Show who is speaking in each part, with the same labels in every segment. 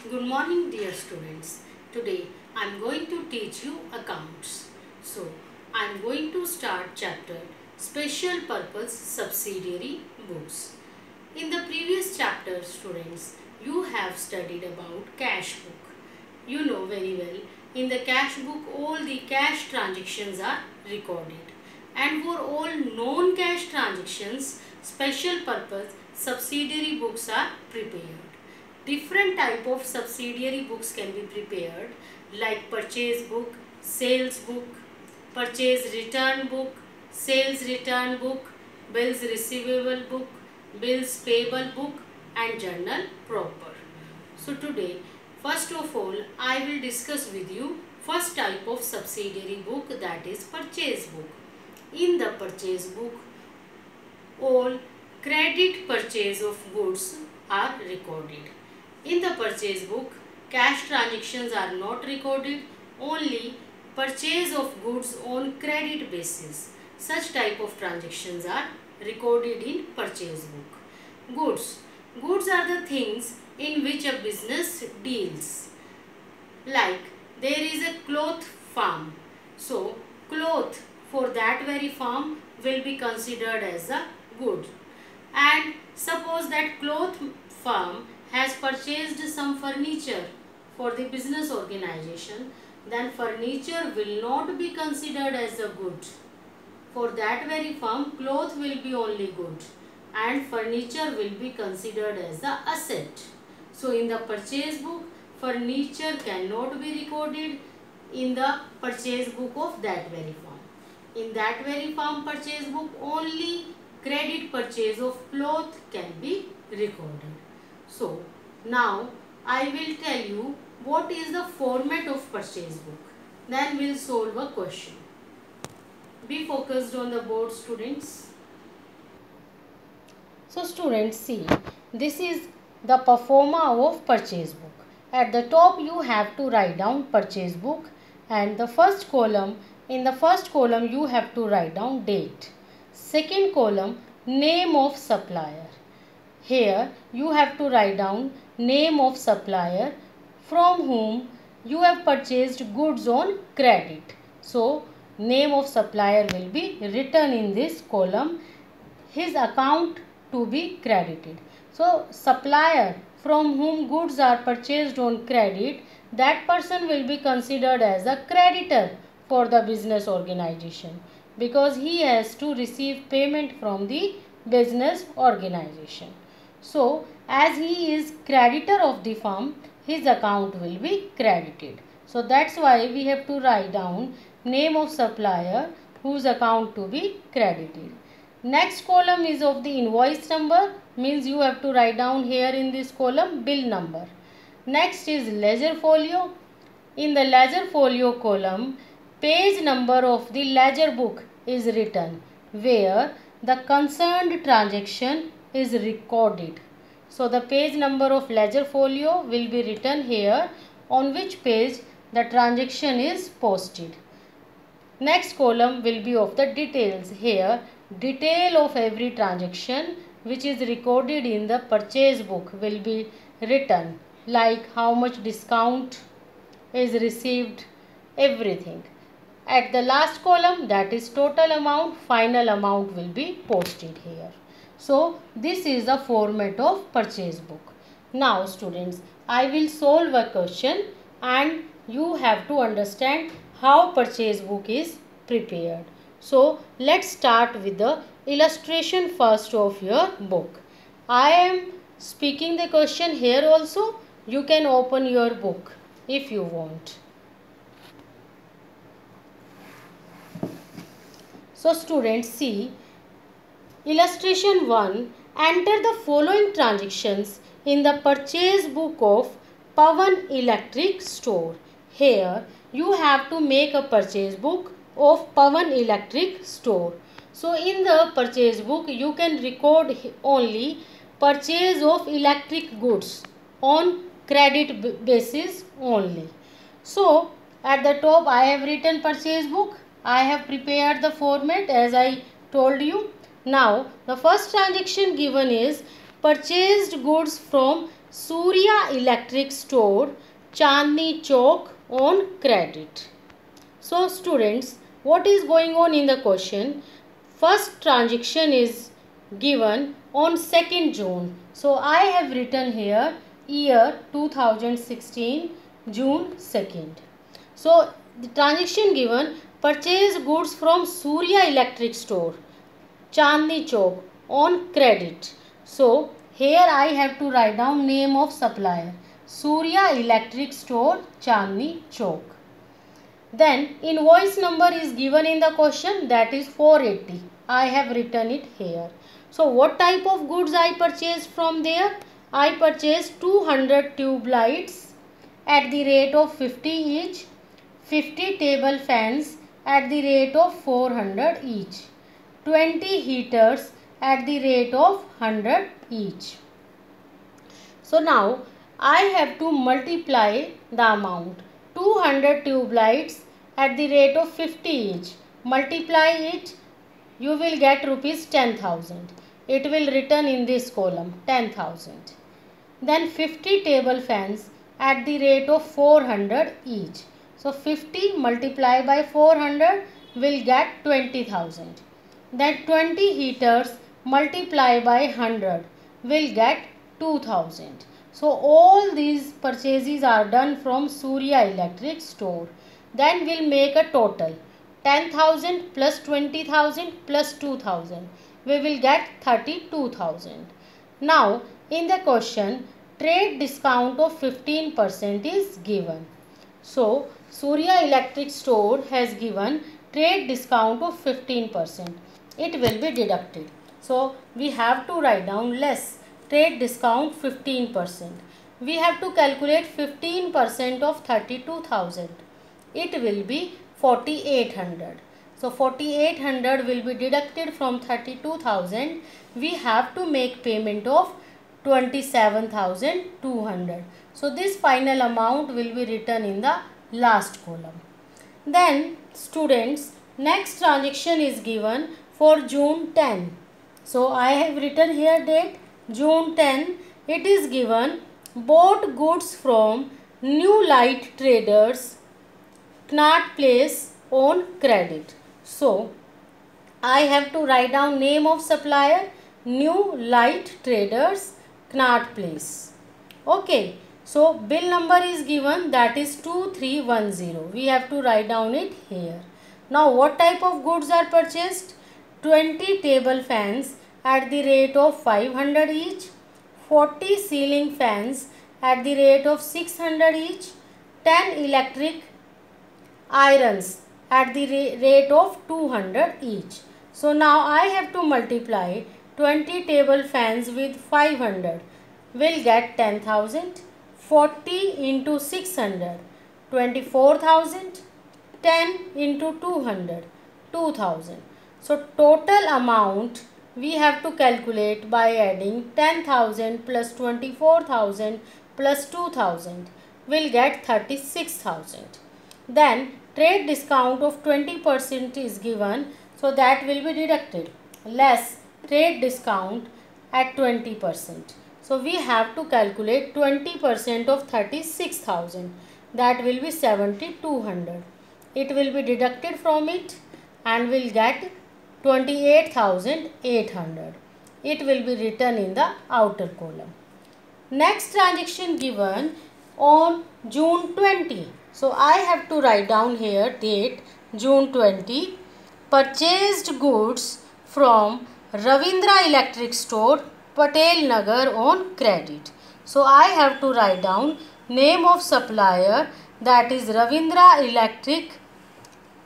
Speaker 1: Good morning dear students. Today I am going to teach you accounts. So I am going to start chapter Special Purpose Subsidiary Books. In the previous chapter students, you have studied about cash book. You know very well, in the cash book all the cash transactions are recorded, and for all non-cash transactions special purpose subsidiary books are prepared. Different type of subsidiary books can be prepared like purchase book, sales book, purchase return book, sales return book, bills receivable book, bills payable book and journal proper. So today first of all I will discuss with you first type of subsidiary book, that is purchase book. In the purchase book all credit purchase of goods are recorded. In the purchase book, cash transactions are not recorded, only purchase of goods on credit basis. Such type of transactions are recorded in purchase book. Goods. Goods are the things in which a business deals. Like there is a cloth farm. So cloth for that very farm will be considered as a good. And suppose that cloth farm has purchased some furniture for the business organization, then furniture will not be considered as a good. For that very firm, cloth will be only good and furniture will be considered as the asset. So in the purchase book, furniture cannot be recorded in the purchase book of that very firm. In that very firm purchase book, only credit purchase of cloth can be recorded. So now I will tell you what is the format of purchase book. Then we will solve a question. Be focused on the board students. So students, see, this is the performa of purchase book. At the top you have to write down purchase book, and the first column, in the first column you have to write down date. Second column, name of supplier. Here you have to write down name of supplier from whom you have purchased goods on credit. So name of supplier will be written in this column, his account to be credited. So supplier from whom goods are purchased on credit, that person will be considered as a creditor for the business organization because he has to receive payment from the business organization. So as he is creditor of the firm, his account will be credited. So that's why we have to write down name of supplier whose account to be credited. Next column is of the invoice number, means you have to write down here in this column bill number. Next is ledger folio. In the ledger folio column, page number of the ledger book is written where the concerned transaction is recorded. So the page number of ledger folio will be written here on which page the transaction is posted. Next column will be of the details. Here detail of every transaction which is recorded in the purchase book will be written, like how much discount is received, everything. At the last column, that is total amount, final amount will be posted here. So this is the format of purchase book. Now students, I will solve a question and you have to understand how purchase book is prepared. So let's start with the illustration first of your book. I am speaking the question here also. You can open your book if you want. So students, see, illustration 1, enter the following transactions in the purchase book of Pawan Electric Store. Here you have to make a purchase book of Pawan Electric Store. So in the purchase book you can record only purchase of electric goods on credit basis only. So at the top I have written purchase book. I have prepared the format as I told you. Now the first transaction given is purchased goods from Surya Electric Store, Chandni Chowk on credit. So students, what is going on in the question? First transaction is given on 2nd June. So I have written here year 2016 June 2nd. So the transaction given, purchase goods from Surya Electric Store, Chandni Chowk on credit. So here I have to write down name of supplier, Surya Electric Store, Chandni Chowk. Then invoice number is given in the question, that is 480. I have written it here. So what type of goods I purchased from there? I purchased 200 tube lights at the rate of 50 each, 50 table fans at the rate of 400 each, 20 heaters at the rate of 100 each. So now I have to multiply the amount. 200 tube lights at the rate of 50 each. Multiply it, you will get rupees 10,000. It will written in this column 10,000. Then 50 table fans at the rate of 400 each. So 50 multiplied by 400 will get 20,000. Then 20 heaters multiplied by 100 will get 2000. So all these purchases are done from Surya Electric Store. Then we'll make a total 10,000 plus 20,000 plus 2,000. We will get 32,000. Now in the question, trade discount of 15% is given. So Surya Electric Store has given trade discount of 15%. It will be deducted. So we have to write down less trade discount 15%. We have to calculate 15% of 32,000. It will be 4,800. So 4,800 will be deducted from 32,000. We have to make payment of 27,200. So this final amount will be written in the last column. Then students, next transaction is given for June 10. So I have written here date June 10. It is given, bought goods from New Light Traders, Knott Place on credit. So I have to write down name of supplier, New Light Traders, Knott Place. Okay. So bill number is given, that is 2310. We have to write down it here. Now what type of goods are purchased? 20 table fans at the rate of 500 each, 40 ceiling fans at the rate of 600 each, 10 electric irons at the rate of 200 each. So now I have to multiply 20 table fans with 500, will get 10,000. 40 into 600, 24,000. 10 into 200, 2,000. So total amount we have to calculate by adding 10,000 plus 24,000 plus 2,000, will get 36,000. Then trade discount of 20% is given, so that will be deducted, less trade discount at 20%. So we have to calculate 20% of 36,000, that will be 7,200. It will be deducted from it and will get 28,800. It will be written in the outer column. Next transaction given on June 20. So I have to write down here date June 20. Purchased goods from Ravindra Electric Store, Patel Nagar on credit. So I have to write down name of supplier, that is Ravindra Electric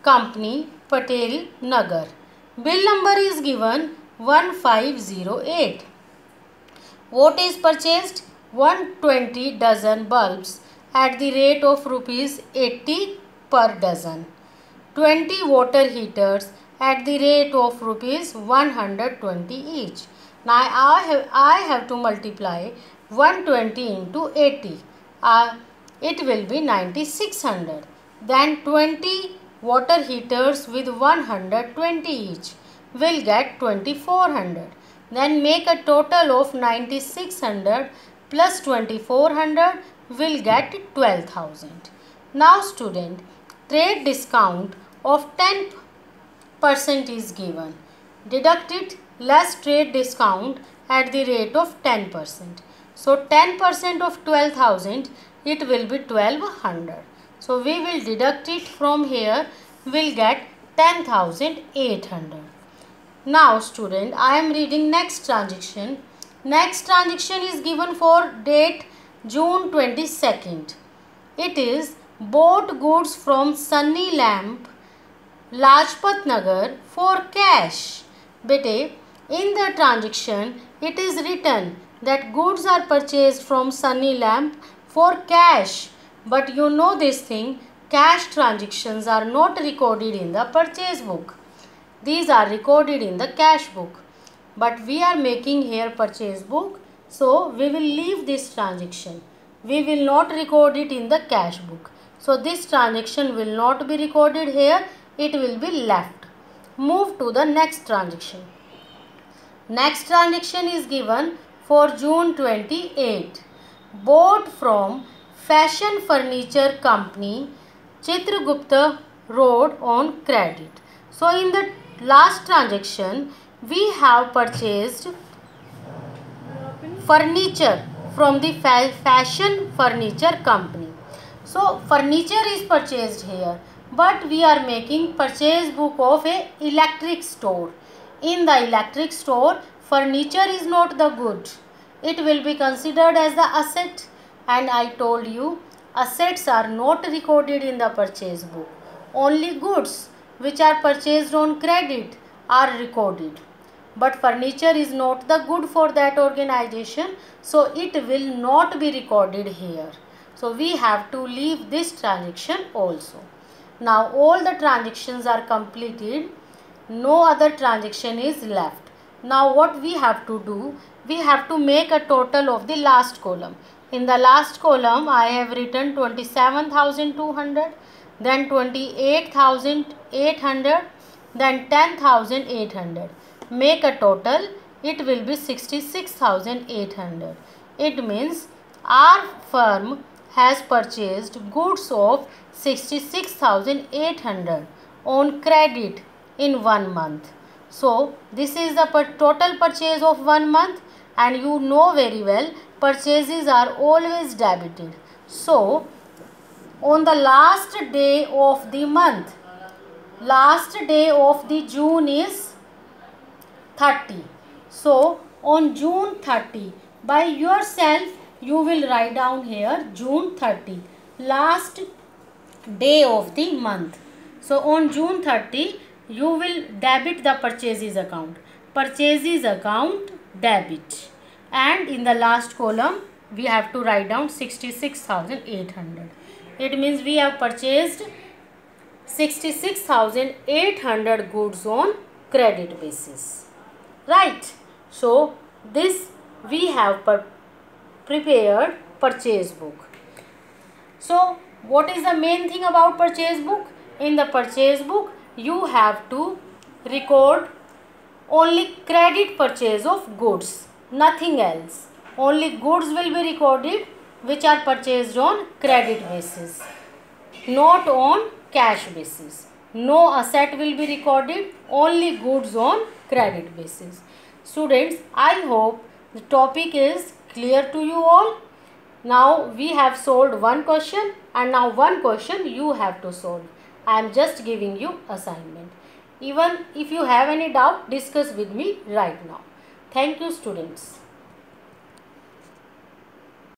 Speaker 1: Company, Patel Nagar. Bill number is given 1508. What is purchased? 120 dozen bulbs at the rate of rupees 80 per dozen. 20 water heaters at the rate of rupees 120 each. Now I have to multiply 120 into 80. It will be 9,600. Then 20 water heaters with 120 each will get 2,400. Then make a total of 9,600 plus 2400 will get 12,000. Now student, trade discount of 10% is given. Deduct it less trade discount at the rate of 10%. So 10% of 12,000, it will be 1200. So we will deduct it from here, will get 10,800. Now student, I am reading next transaction. Next transaction is given for date June 22nd. It is bought goods from Sunny Lamp, Lajpat Nagar for cash. Bete, in the transaction it is written that goods are purchased from Sunny Lamp for cash. But you know this thing, cash transactions are not recorded in the purchase book. These are recorded in the cash book. But we are making here purchase book, so we will leave this transaction. We will not record it in the cash book. So this transaction will not be recorded here, it will be left. Move to the next transaction. Next transaction is given for June 28. Bought from Fashion Furniture Company, Chitragupta Road on credit. So in the last transaction, we have purchased furniture from the Fashion Furniture Company. So furniture is purchased here, but we are making purchase book of a electric store. In the electric store, furniture is not the good. It will be considered as the asset, and I told you assets are not recorded in the purchase book. Only goods which are purchased on credit are recorded. But furniture is not the good for that organization, so it will not be recorded here. So we have to leave this transaction also. Now all the transactions are completed. No other transaction is left. Now what we have to do? We have to make a total of the last column. In the last column, I have written 27,200, then 28,800, then 10,800. Make a total, it will be 66,800. It means our firm has purchased goods of 66,800 on credit in 1 month. So this is the total purchase of 1 month, and you know very well purchases are always debited. So on the last day of the month, last day of the June is 30. So on June 30, by yourself you will write down here June 30, last day of the month. So on June 30 you will debit the purchases account. Purchases account debit. And in the last column we have to write down 66,800. It means we have purchased 66,800 goods on credit basis. Right. So this we have prepared purchase book. So what is the main thing about purchase book? In the purchase book you have to record only credit purchase of goods, nothing else. Only goods will be recorded which are purchased on credit basis, not on cash basis. No asset will be recorded, only goods on credit basis. Students, I hope the topic is clear to you all. Now we have solved one question, and now one question you have to solve. I am just giving you assignment. Even if you have any doubt, discuss with me right now. Thank you students.